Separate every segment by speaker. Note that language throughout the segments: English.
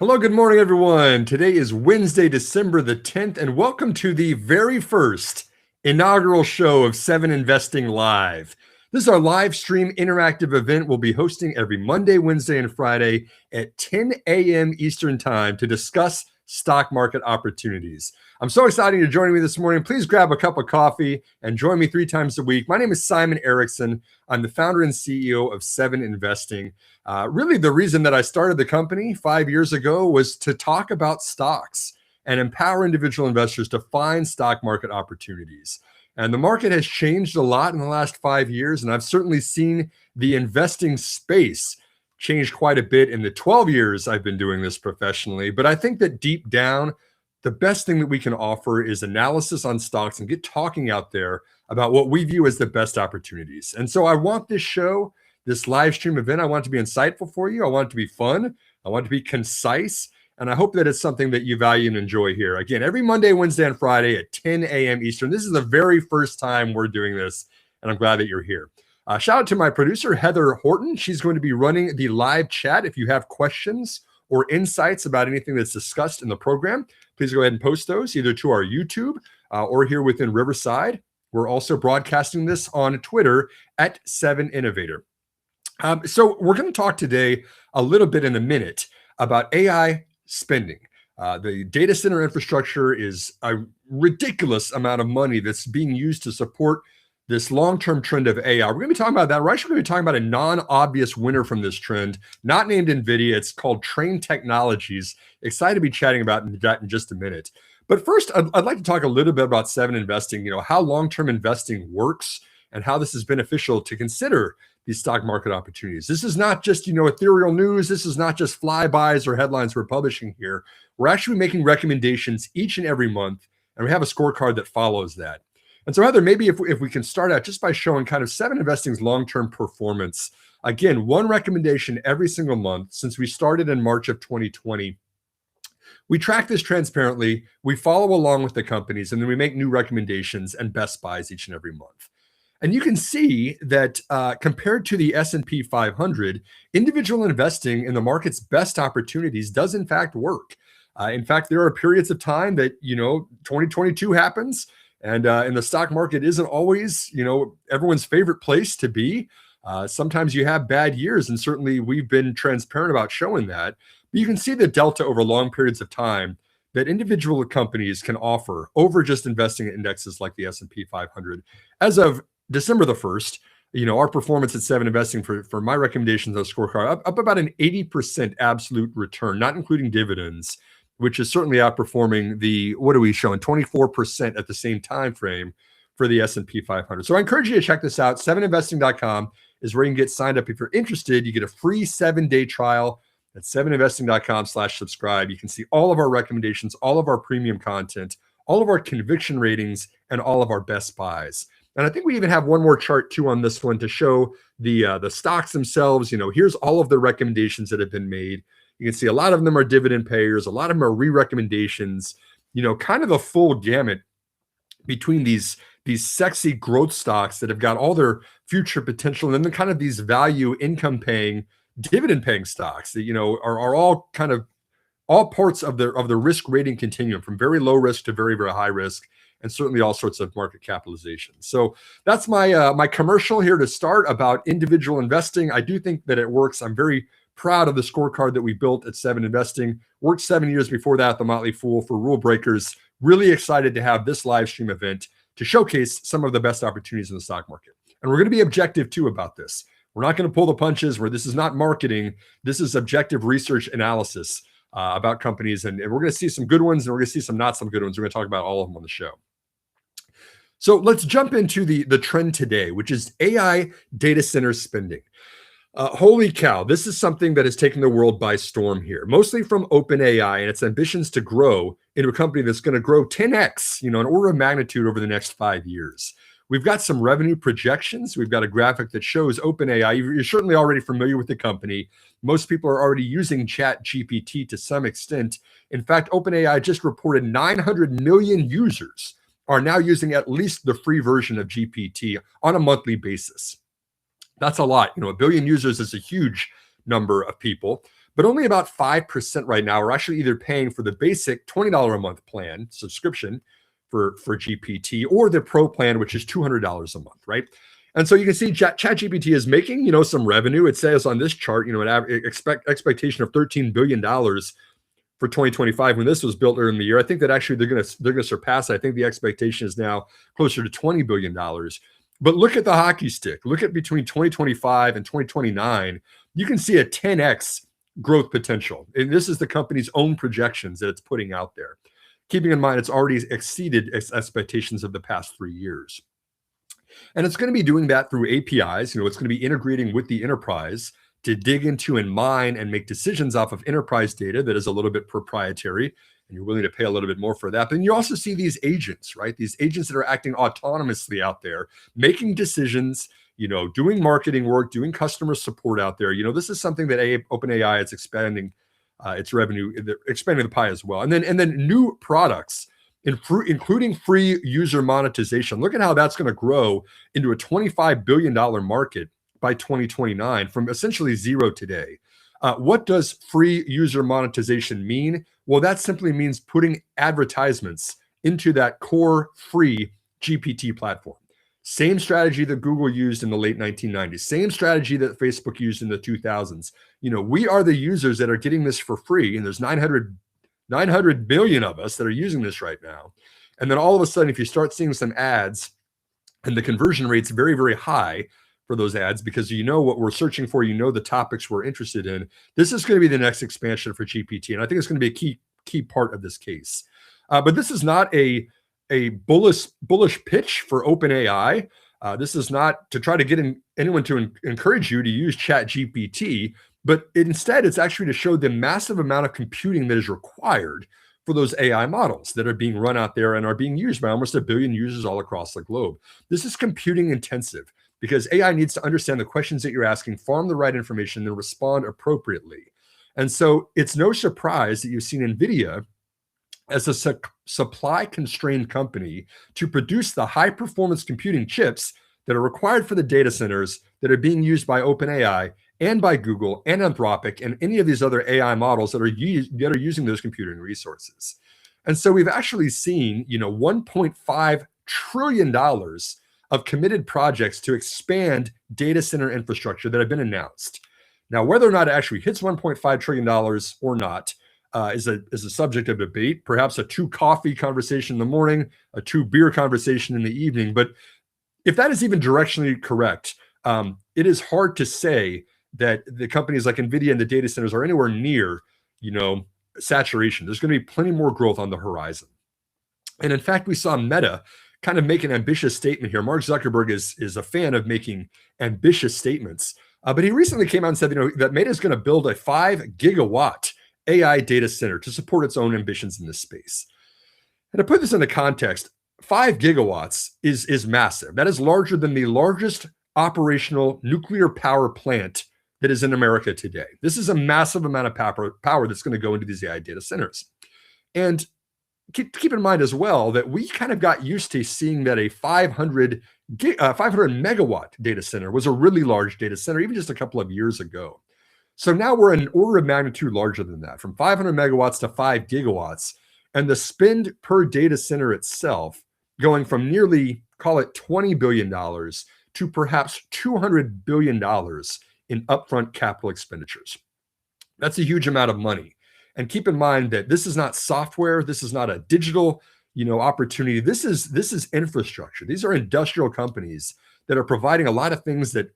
Speaker 1: Hello, good morning, everyone. Today is Wednesday, December the 10th, and welcome to the very first inaugural show of 7investing Live. This is our live stream interactive event we'll be hosting every Monday, Wednesday, and Friday at 10 a.m. Eastern Time to discuss stock market opportunities. I'm so excited you're joining me this morning. Please grab a cup of coffee and join me 3 times a week. My name is Simon Erickson. I'm the founder and CEO of 7investing. Really, the reason that I started the company 5 years ago was to talk about stocks and empower individual investors to find stock market opportunities. And the market has changed a lot in the last 5 years, and I've certainly seen the investing space change quite a bit in the 12 years I've been doing this professionally. But I think that deep down, the best thing that we can offer is analysis on stocks and get talking out there about what we view as the best opportunities. And so I want this show, this live stream event, I want it to be insightful for you. I want it to be fun. I want it to be concise. And I hope that it's something that you value and enjoy here. Again, every Monday, Wednesday, and Friday at 10 a.m. Eastern. This is the very first time we're doing this, and I'm glad that you're here. Shout out to my producer, Heather Horton. She's going to be running the live chat. If you have questions or insights about anything that's discussed in the program, please go ahead and post those either to our YouTube or here within Riverside. We're also broadcasting this on Twitter at 7innovator. So we're going to talk today a little bit in a minute about AI spending. The data center infrastructure is a ridiculous amount of money that's being used to support this long-term trend of AI. We're going to be talking about that. We're actually going to be talking about a non-obvious winner from this trend, not named NVIDIA. It's called Train Technologies. Excited to be chatting about that in just a minute. But first, I'd like to talk a little bit about 7investing, how long-term investing works and how this is beneficial to consider these stock market opportunities. This is not just, ethereal news. This is not just flybys or headlines we're publishing here. We're actually making recommendations each and every month, and we have a scorecard that follows that. And so, Heather, maybe if we can start out just by showing kind of 7investing's long-term performance. Again, one recommendation every single month since we started in March of 2020. We track this transparently. We follow along with the companies, and then we make new recommendations and best buys each and every month. And you can see that compared to the S&P 500, individual investing in the market's best opportunities does in fact work. In fact, there are periods of time that, 2022 happens, and the stock market isn't always, everyone's favorite place to be. Sometimes you have bad years, and certainly we've been transparent about showing that. But you can see the delta over long periods of time that individual companies can offer over just investing in indexes like the S&P 500. As of December the 1st, our performance at 7investing for my recommendations on scorecard up about an 80% absolute return, not including dividends, which is certainly outperforming the, what are we showing, 24% at the same time frame for the S&P 500. So I encourage you to check this out. 7investing.com is where you can get signed up. If you're interested, you get a free 7-day trial at 7investing.com/subscribe. You can see all of our recommendations, all of our premium content, all of our conviction ratings, and all of our best buys. And I think we even have one more chart too on this one to show the stocks themselves. Here's all of the recommendations that have been made. You can see a lot of them are dividend payers. A lot of them are re-recommendations, kind of a full gamut between these sexy growth stocks that have got all their future potential, and then kind of these value income paying, dividend paying stocks that, are all kind of all parts of the risk rating continuum from very low risk to very, very high risk, and certainly all sorts of market capitalization. So that's my commercial here to start about individual investing. I do think that it works. I'm very proud of the scorecard that we built at 7investing. Worked 7 years before that, the Motley Fool for Rule Breakers. Really excited to have this live stream event to showcase some of the best opportunities in the stock market. And we're going to be objective too about this. We're not going to pull the punches where this is not marketing. This is objective research analysis about companies. And we're going to see some good ones and we're going to see some not some good ones. We're going to talk about all of them on the show. So let's jump into the trend today, which is AI data center spending. Holy cow, this is something that has taken the world by storm here, mostly from OpenAI and its ambitions to grow into a company that's going to grow 10x, an order of magnitude over the next 5 years. We've got some revenue projections. We've got a graphic that shows OpenAI. You're certainly already familiar with the company. Most people are already using ChatGPT to some extent. In fact, OpenAI just reported 900 million users are now using at least the free version of GPT on a monthly basis. That's a lot. 1 billion users is a huge number of people. but only about 5% right now are actually either paying for the basic $20 a month plan subscription for GPT, or the pro plan, which is $200 a month, right? And so you can see ChatGPT is making, some revenue. It says on this chart, an expectation of $13 billion for 2025 when this was built earlier in the year. I think that actually they're going to surpass. I think the expectation is now closer to $20 billion. But look at the hockey stick. Look at between 2025 and 2029. You can see a 10x growth potential. And this is the company's own projections that it's putting out there. Keeping in mind, it's already exceeded its expectations of the past 3 years. And it's going to be doing that through APIs. It's going to be integrating with the enterprise to dig into and mine and make decisions off of enterprise data that is a little bit proprietary, and you're willing to pay a little bit more for that. But then you also see these agents, right? These agents that are acting autonomously out there, making decisions, doing marketing work, doing customer support out there. This is something that OpenAI is expanding its revenue, expanding the pie as well. And then new products, including free user monetization. Look at how that's going to grow into a $25 billion market by 2029 from essentially zero today. What does free user monetization mean? Well, that simply means putting advertisements into that core free GPT platform. Same strategy that Google used in the late 1990s, same strategy that Facebook used in the 2000s. We are the users that are getting this for free, and there's 900 billion of us that are using this right now. And then all of a sudden, if you start seeing some ads, and the conversion rate's very, very high for those ads, because what we're searching for, the topics we're interested in, this is going to be the next expansion for GPT. And I think it's going to be a key part of this case. But this is not a bullish pitch for OpenAI. This is not to try to get anyone to encourage you to use ChatGPT, but instead it's actually to show the massive amount of computing that is required for those AI models that are being run out there and are being used by almost 1 billion users all across the globe. This is computing intensive because AI needs to understand the questions that you're asking, farm the right information, and respond appropriately. And so it's no surprise that you've seen NVIDIA as a supply-constrained company to produce the high-performance computing chips that are required for the data centers that are being used by OpenAI and by Google and Anthropic and any of these other AI models that are using those computing resources. And so we've actually seen, $1.5 trillion of committed projects to expand data center infrastructure that have been announced. Now, whether or not it actually hits $1.5 trillion or not is a subject of debate. Perhaps a 2 coffee conversation in the morning, a 2 beer conversation in the evening. But if that is even directionally correct, it is hard to say that the companies like NVIDIA and the data centers are anywhere near, saturation. There's going to be plenty more growth on the horizon. And in fact, we saw Meta kind of make an ambitious statement here. Mark Zuckerberg is a fan of making ambitious statements. But he recently came out and said, that Meta is going to build a 5 gigawatt AI data center to support its own ambitions in this space. And to put this into context, 5 gigawatts is massive. That is larger than the largest operational nuclear power plant that is in America today. This is a massive amount of power that's going to go into these AI data centers. And keep in mind as well that we kind of got used to seeing that a 500 megawatt data center was a really large data center even just a couple of years ago. So now we're an order of magnitude larger than that, from 500 megawatts to 5 gigawatts, and the spend per data center itself going from nearly, call it $20 billion to perhaps $200 billion in upfront capital expenditures. That's a huge amount of money. And keep in mind that this is not software. This is not a digital, opportunity. This is infrastructure. These are industrial companies that are providing a lot of things that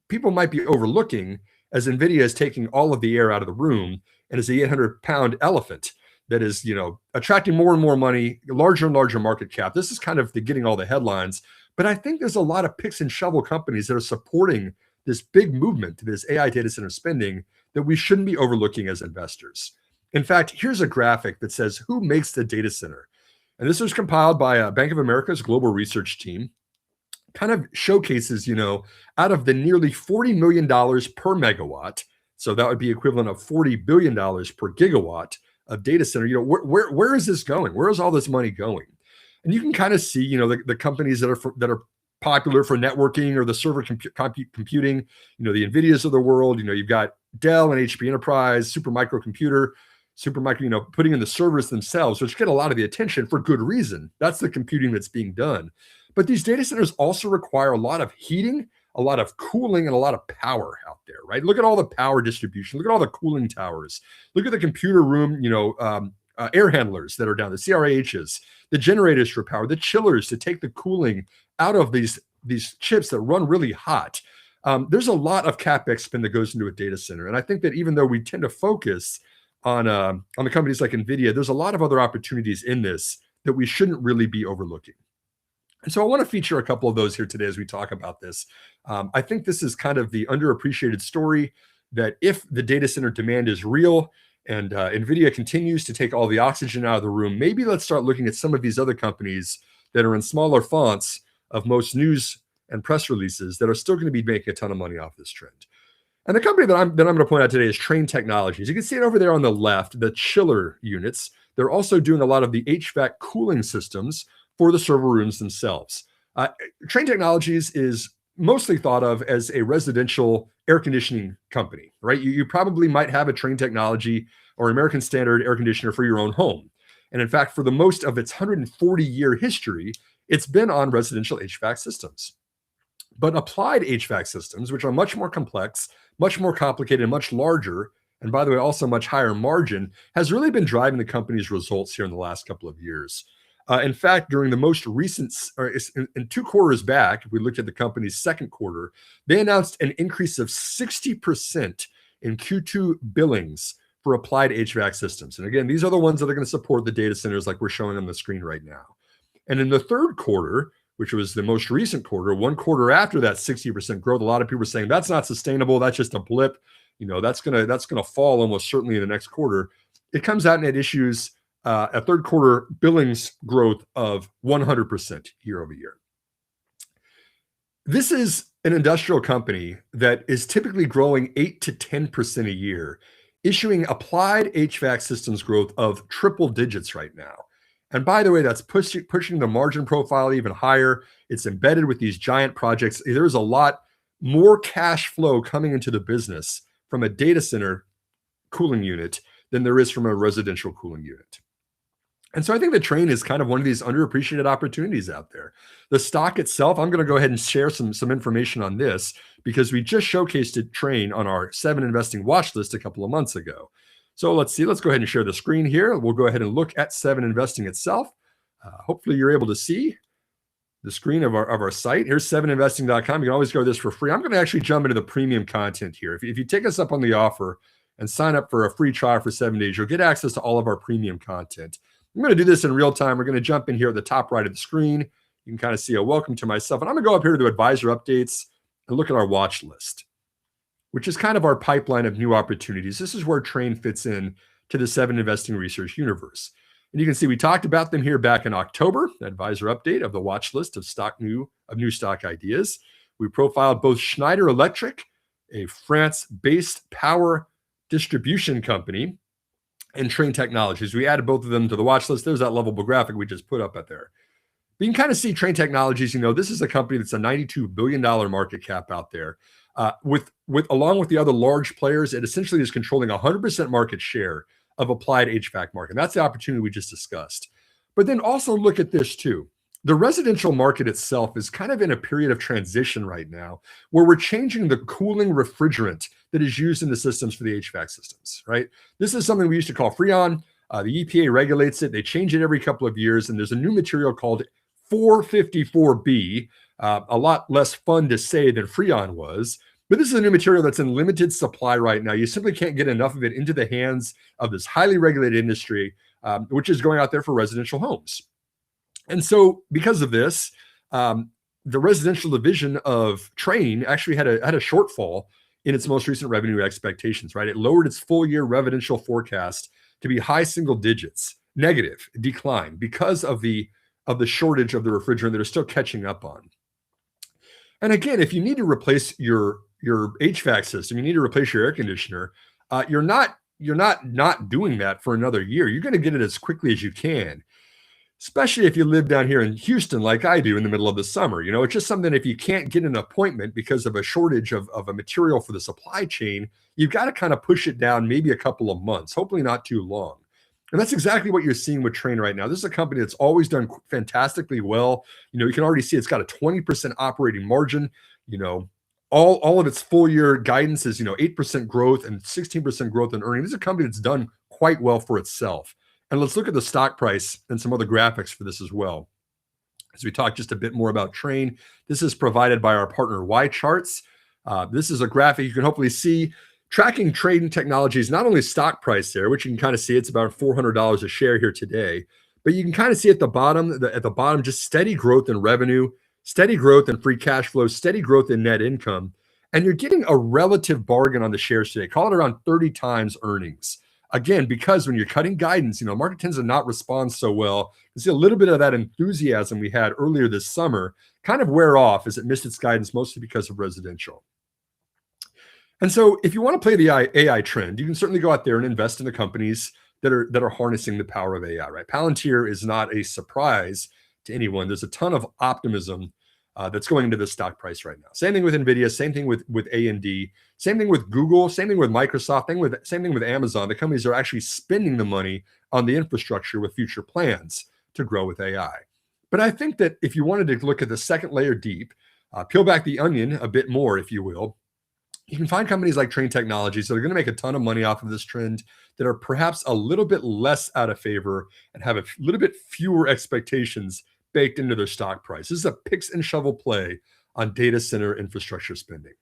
Speaker 1: people might be overlooking as NVIDIA is taking all of the air out of the room and is the 800-pound elephant that is, attracting more and more money, larger and larger market cap. This is kind of getting all the headlines. But I think there's a lot of picks and shovel companies that are supporting this big movement to this AI data center spending that we shouldn't be overlooking as investors. In fact, here's a graphic that says who makes the data center. And this was compiled by Bank of America's global research team. Kind of showcases, out of the nearly $40 million per megawatt, so that would be equivalent of $40 billion per gigawatt of data center, where is this going? Where is all this money going? And you can kind of see, the companies that are popular for networking or the server computing, the NVIDIAs of the world. You've got Dell and HP Enterprise, Supermicro, putting in the servers themselves, which get a lot of the attention for good reason. That's the computing that's being done. But these data centers also require a lot of heating, a lot of cooling, and a lot of power out there, right? Look at all the power distribution. Look at all the cooling towers. Look at the computer room, air handlers that are down, the CRAHs, the generators for power, the chillers to take the cooling out of these chips that run really hot. There's a lot of CapEx spend that goes into a data center. And I think that even though we tend to focus on the companies like NVIDIA, there's a lot of other opportunities in this that we shouldn't really be overlooking. And so I want to feature a couple of those here today as we talk about this. I think this is kind of the underappreciated story that if the data center demand is real and NVIDIA continues to take all the oxygen out of the room, maybe let's start looking at some of these other companies that are in smaller fonts of most news and press releases that are still going to be making a ton of money off this trend. And the company that I'm going to point out today is Trane Technologies. You can see it over there on the left, the chiller units. They're also doing a lot of the HVAC cooling systems for the server rooms themselves. Trane Technologies is mostly thought of as a residential air conditioning company, right? You probably might have a Trane Technology or American Standard air conditioner for your own home. And in fact, for the most of its 140-year history, it's been on residential HVAC systems. But applied HVAC systems, which are much more complex, much more complicated, and much larger, and by the way, also much higher margin, has really been driving the company's results here in the last couple of years. In fact, during the most recent, in 2 quarters back, if we looked at the company's second quarter, they announced an increase of 60% in Q2 billings for applied HVAC systems. And again, these are the ones that are going to support the data centers like we're showing on the screen right now. And in the third quarter, which was the most recent quarter, 1 quarter after that 60% growth, a lot of people are saying that's not sustainable. That's just a blip. That's gonna fall almost certainly in the next quarter. It comes out and it issues a third quarter billings growth of 100% year over year. This is an industrial company that is typically growing 8 to 10% a year, issuing applied HVAC systems growth of triple digits right now. And by the way, that's pushing the margin profile even higher. It's embedded with these giant projects. There's a lot more cash flow coming into the business from a data center cooling unit than there is from a residential cooling unit. And so I think the Trane is kind of one of these underappreciated opportunities out there. The stock itself, I'm going to go ahead and share some information on this because we just showcased it Trane on our 7 investing watch list a couple of months ago. So let's see. Let's go ahead and share the screen here. We'll go ahead and look at 7 investing itself. Hopefully you're able to see the screen of our site. Here's 7investing.com. You can always go to this for free. I'm going to actually jump into the premium content here. If you take us up on the offer and sign up for a free trial for 7 days, you'll get access to all of our premium content. I'm going to do this in real time. We're going to jump in here at the top right of the screen. You can kind of see a welcome to myself. And I'm going to go up here to advisor updates and look at our watch list, which is kind of our pipeline of new opportunities. This is where Trane fits in to the 7 investing research universe. And you can see we talked about them here back in October, advisor update of the watch list of new stock ideas. We profiled both Schneider Electric, a France-based power distribution company, and Trane Technologies. We added both of them to the watch list. There's that lovable graphic we just put up there. But you can kind of see Trane Technologies, this is a company that's a $92 billion market cap out there. Along with the other large players, it essentially is controlling 100% market share of applied HVAC market. That's the opportunity we just discussed. But then also look at this too. The residential market itself is kind of in a period of transition right now where we're changing the cooling refrigerant that is used in the systems for the HVAC systems, right? This is something we used to call Freon. The EPA regulates it. They change it every couple of years. And there's a new material called 454B, a lot less fun to say than Freon was. But this is a new material that's in limited supply right now. You simply can't get enough of it into the hands of this highly regulated industry, which is going out there for residential homes. And so because of this, the residential division of Trane actually had a shortfall in its most recent revenue expectations, right? It lowered its full year residential forecast to be high single digits, negative decline because of the shortage of the refrigerant that are still catching up on. And again, if you need to replace your HVAC system, you need to replace your air conditioner, you're not doing that for another year. You're going to get it as quickly as you can. especially if you live down here in Houston like I do in the middle of the summer. It's just something, if you can't get an appointment because of a shortage of a material for the supply chain, you've got to kind of push it down maybe a couple of months, hopefully not too long. And that's exactly what you're seeing with Train right now. This is a company that's always done fantastically well. You can already see it's got a 20% operating margin. You know, all of its full year guidance is 8% growth and 16% growth in earnings. This is a company that's done quite well for itself. And let's look at the stock price and some other graphics for this as well. As we talk just a bit more about Train, this is provided by our partner Y Charts. This is a graphic you can hopefully see tracking Train Technologies, not only stock price there, which you can kind of see it's about $400 a share here today, but you can kind of see at the bottom, just steady growth in revenue, steady growth in free cash flow, steady growth in net income. And you're getting a relative bargain on the shares today. Call it around 30 times earnings. Again, because when you're cutting guidance, market tends to not respond so well. You see a little bit of that enthusiasm we had earlier this summer kind of wear off as it missed its guidance, mostly because of residential. And so if you want to play the AI trend, you can certainly go out there and invest in the companies that are harnessing the power of AI, right? Palantir is not a surprise to anyone. There's a ton of optimism that's going into the stock price right now. Same thing with NVIDIA, same thing with A&D, same thing with Google, same thing with Microsoft, same thing with Amazon. The companies are actually spending the money on the infrastructure with future plans to grow with AI. But I think that if you wanted to look at the second layer deep, peel back the onion a bit more, if you will, you can find companies like Train Technologies that are going to make a ton of money off of this trend, that are perhaps a little bit less out of favor and have a little bit fewer expectations baked into their stock price. This is a picks and shovel play on data center infrastructure spending.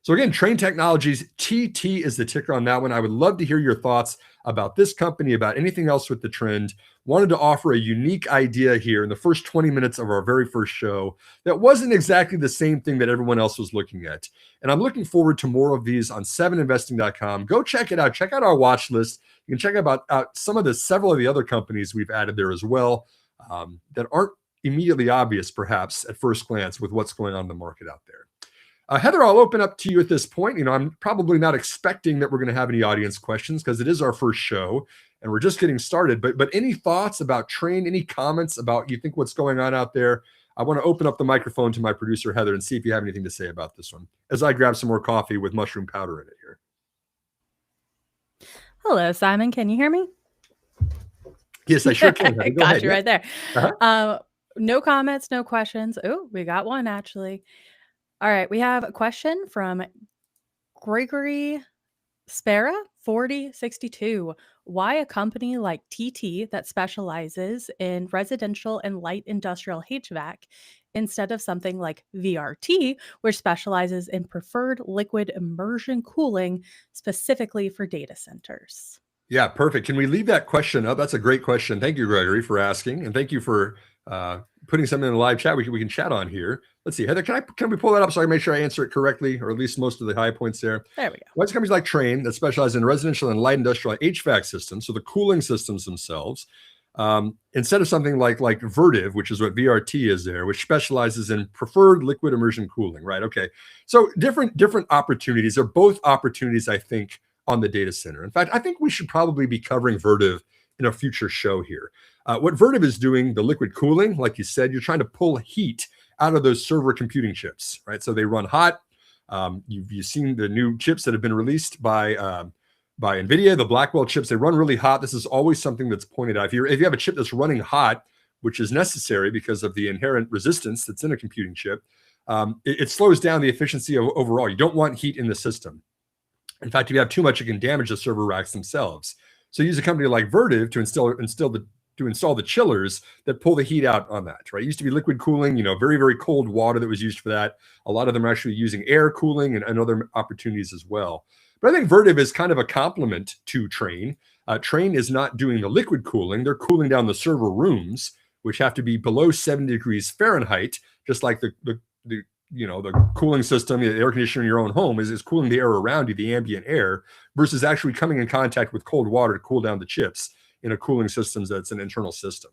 Speaker 1: So again, Train Technologies, TT is the ticker on that one. I would love to hear your thoughts about this company, about anything else with the trend. Wanted to offer a unique idea here in the first 20 minutes of our very first show that wasn't exactly the same thing that everyone else was looking at. And I'm looking forward to more of these on 7investing.com. Go check it out. Check out our watch list. You can check out several of the other companies we've added there as well that aren't immediately obvious, perhaps, at first glance with what's going on in the market out there. Heather, I'll open up to you at this point. I'm probably not expecting that we're going to have any audience questions because it is our first show and we're just getting started. But any thoughts about Train? Any comments about you think what's going on out there? I want to open up the microphone to my producer, Heather, and see if you have anything to say about this one as I grab some more coffee with mushroom powder in it here.
Speaker 2: Hello, Simon. Can you hear me?
Speaker 1: Yes, I sure can.
Speaker 2: Go got ahead. You right there. Uh-huh. No comments, no questions. Oh, we got one actually. All right, we have a question from Gregory Spera 4062. Why a company like TT that specializes in residential and light industrial HVAC instead of something like VRT, which specializes in preferred liquid immersion cooling specifically for data centers?
Speaker 1: Yeah, perfect. Can we leave that question up? That's a great question. Thank you, Gregory, for asking, and thank you for putting something in the live chat we can chat on here. Let's see, Heather, can we pull that up so I can make sure I answer it correctly, or at least most of the high points there?
Speaker 2: There we go.
Speaker 1: What's companies like Train that specialize in residential and light industrial HVAC systems, so the cooling systems themselves, instead of something like Vertiv, which is what VRT is there, which specializes in preferred liquid immersion cooling, right? Okay, so different opportunities. They're both opportunities, I think, on the data center. In fact, I think we should probably be covering Vertiv in a future show here. What Vertiv is doing, the liquid cooling, like you said, you're trying to pull heat out of those server computing chips, right? So they run hot. You've seen the new chips that have been released by NVIDIA, the Blackwell chips. They run really hot. This is always something that's pointed out. If you have a chip that's running hot, which is necessary because of the inherent resistance that's in a computing chip, it slows down the efficiency of overall. You don't want heat in the system. In fact, if you have too much, it can damage the server racks themselves. So use a company like Vertiv to install the chillers that pull the heat out on that, right? It used to be liquid cooling, very, very cold water that was used for that. A lot of them are actually using air cooling and other opportunities as well. But I think Vertiv is kind of a complement to Train. Train is not doing the liquid cooling. They're cooling down the server rooms, which have to be below 70 degrees Fahrenheit, just like the cooling system, the air conditioner in your own home is cooling the air around you, the ambient air, versus actually coming in contact with cold water to cool down the chips in a cooling system that's an internal system.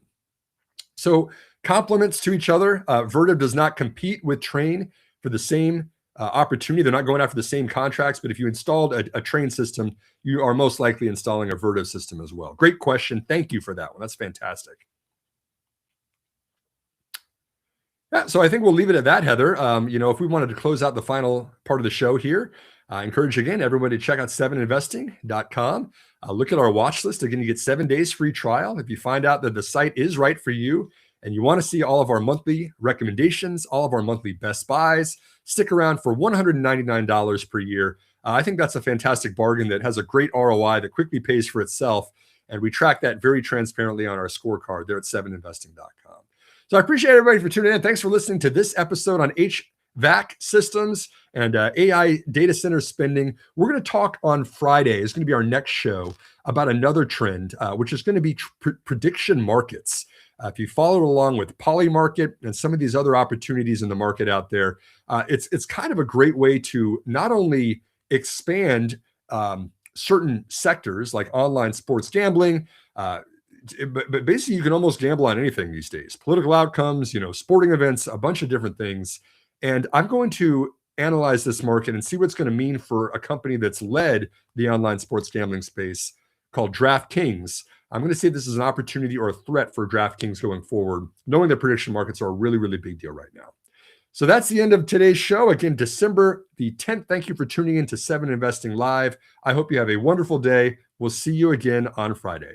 Speaker 1: So complements to each other. Vertiv does not compete with Train for the same opportunity. They're not going after the same contracts, but if you installed a Train system, you are most likely installing a Vertiv system as well. Great question. Thank you for that one. That's fantastic. Yeah, so I think we'll leave it at that, Heather. If we wanted to close out the final part of the show here, I encourage again everybody to check out 7investing.com. Look at our watch list. Again, you get 7 days free trial. If you find out that the site is right for you and you want to see all of our monthly recommendations, all of our monthly best buys, stick around for $199 per year. I think that's a fantastic bargain that has a great ROI that quickly pays for itself. And we track that very transparently on our scorecard there at 7investing.com. So I appreciate everybody for tuning in. Thanks for listening to this episode on HVAC systems and AI data center spending. We're going to talk on Friday. It's going to be our next show about another trend, which is going to be prediction markets. If you follow along with Polymarket and some of these other opportunities in the market out there, it's kind of a great way to not only expand certain sectors like online sports gambling, but basically you can almost gamble on anything these days. Political outcomes, sporting events, a bunch of different things. And I'm going to analyze this market and see what's going to mean for a company that's led the online sports gambling space called DraftKings. I'm going to see if this is an opportunity or a threat for DraftKings going forward, knowing that prediction markets are a really, really big deal right now. So that's the end of today's show. Again, December the 10th. Thank you for tuning in to 7 Investing Live. I hope you have a wonderful day. We'll see you again on Friday.